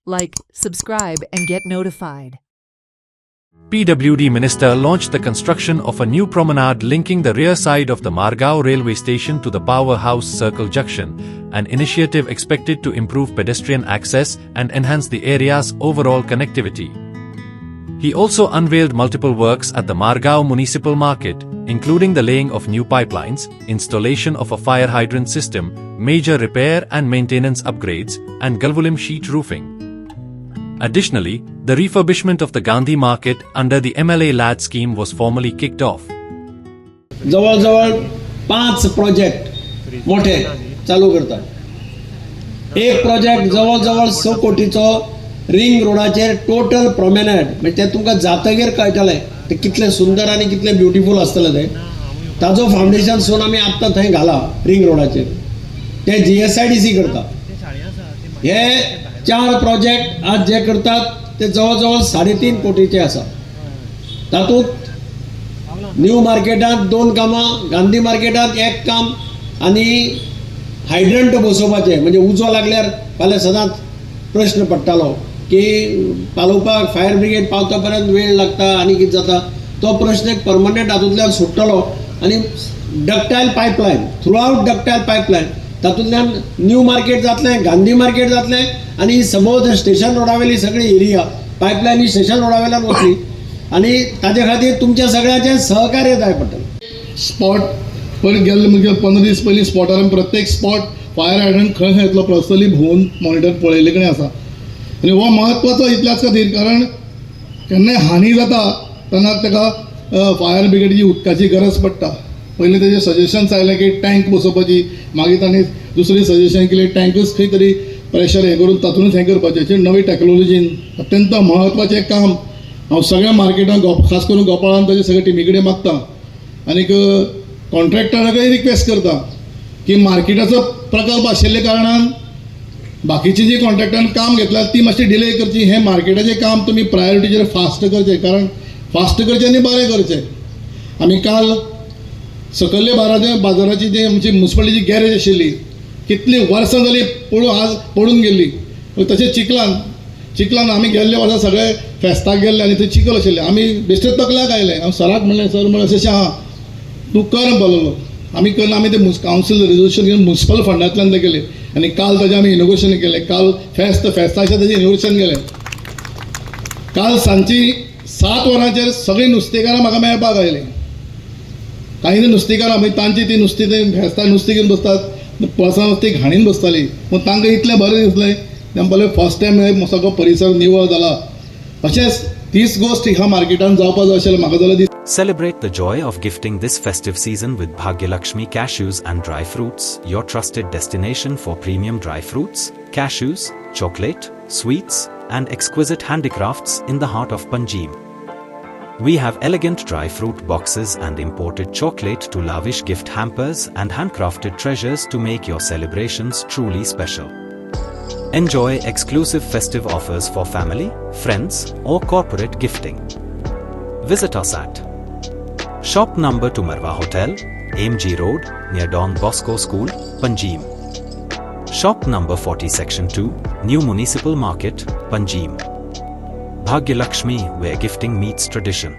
Like, subscribe, and get notified. PWD Minister launched the construction of a new promenade linking the rear side of the Margao railway station to the Powerhouse Circle Junction, an initiative expected to improve pedestrian access and enhance the area's overall connectivity. He also unveiled multiple works at the Margao Municipal Market, including the laying of new pipelines, installation of a fire hydrant system, major repair and maintenance upgrades, and Galvulim sheet roofing. Additionally, the refurbishment of the Gandhi market under the MLA LAD scheme was formally kicked off. जवळजवळ 5 project मोठे चालू करतात. एक project जवळजवळ 100 कोटीचो ring रोडाचेर total promenade, म्हणजे ते तुमकां जातगीर कळटलें ते कितले सुंदर आनी कितले ब्युटिफूल आसतलें ते. ताजो फावंडेशन सोन आमी आत्तां थंय घाला रिंग रोडाचेर. ते GSIDC करता. हे 4 प्रोजेक्ट आज जे करतात ते जवळजवळ 3.5 कोटीचे आसा. तातूंत न्यू मार्केटांत 2 कामां, गांधी मार्केटांत 1 काम आनी हायड्रंट बसोवपाचें, म्हणजे उजो लागल्यार फाल्यां सदांच प्रश्न पडटालो की पालोवपाक फायर ब्रिगेड पावता पर्यंत वेळ लागता आनी कितें जाता, तो प्रश्न एक परमनंट हातूंतल्यान सुट्टलो. आनी डक्टायल पायपलायन, थ्रू आवट डक्टायल पायपलायन, तातूंतल्यान न्यू मार्केट जातलें, गांधी मार्केट जातलें आनी समोज स्टेशन रोडावेली सगळी एरिया पायपलायन स्टेशन रोडावेल्यान वतली. आनी ताजे खातीर तुमच्या सगळ्यांचें सहकार्य जाय पडटलें. स्पॉट पयलीं गेल्ले म्हणजे 15 दीस पयलीं स्पॉटार प्रत्येक स्पॉट फायर हायड्रंट खंय खंय येतलो पर्सनली भोंवून मॉनिटर पळयले कडेन आसा. आनी हो महत्वाचो इतल्याच खातीर कारण केन्नाय हानी जाता तेन्ना ताका फायर ब्रिगेडची उदकाची गरज पडटा. पयलीं तेजें सजेशन्स आयलें की टँक बसोवपाची, मागीर तांणी दुसरी सजेशन केली टँकूच खंय तरी प्रेशर हें करून तातूंतच हें करपाचें. नवी टॅक्नोलॉजीन अत्यंत म्हत्वाचें काम हांव सगळ्या मार्केटांत खास करून गोपाळान ताजे सगळे टिमी कडेन मागता. आनीक कॉन्ट्रॅक्टराकय रिक्वेस्ट करता की मार्केटाचो प्रकल्प आशिल्ल्या कारणान बाकीची जी कॉन्ट्रॅक्टान काम घेतल्यार ती मातशी डिले करची. हें मार्केटाचें काम तुमी प्रायोरिटीचेर फास्ट करचें, कारण फास्ट करचें आनी बरें करचें. आमी काल सकयल्ले बाजाराची जी आमची म्युनिसिपालिटीची गॅरेज आशिल्ली कितलीं वर्सां जालीं आज पडून गेल्ली. तशेंच चिखलान आमी गेल्ले वर्सा सगळे फेस्ताक गेल्ले आनी थंय चिखल आशिल्ले. आमी बेश्टेच तकल्याक आयले. हांव सराक म्हणलें, सर म्हणलें अशें आहा तूं कर बोललो. आमी करना, आमी ते कावन्सील रिजोल्युशन घेवन म्युनिसिपल फंडांतल्यान ते केले आनी काल ताजें आमी इनोग्रेशन केलें. काल फेस्ताचें ताजें इनोग्रेशन केलें. काल सांजची 7 वरांचेर सगळीं नुस्तेकारां म्हाका मेळपाक आयलीं. काही नुस्तेकारां मागीर तांची ती नुस्तें ते फेस्ताक नुस्तें घेवन बसतात, पळसा नुस्तें घाणीन बसतालीं. पूण तांकां इतलें बरें दिसलें. तें म्हणलें फर्स्ट टायम सगळो परिसर निवळ जाला. अशेंच तीच गोश्ट ह्या मार्केटान जावपाक जाय अशें म्हाका जाल्यार दिसता. Celebrate the joy of gifting this festive season with Bhagyalakshmi Cashews and Dry Fruits, your trusted destination for premium dry fruits, cashews, chocolate, sweets, and exquisite handicrafts in the heart of Panjim. We have elegant dry fruit boxes and imported chocolate to lavish gift hampers and handcrafted treasures to make your celebrations truly special. Enjoy exclusive festive offers for family, friends, or corporate gifting. Visit us at Shop number to Marwa Hotel, AMG Road, near Don Bosco School, Panjim. Shop number 40 Section 2, New Municipal Market, Panjim. Bhagyalakshmi, where gifting meets tradition.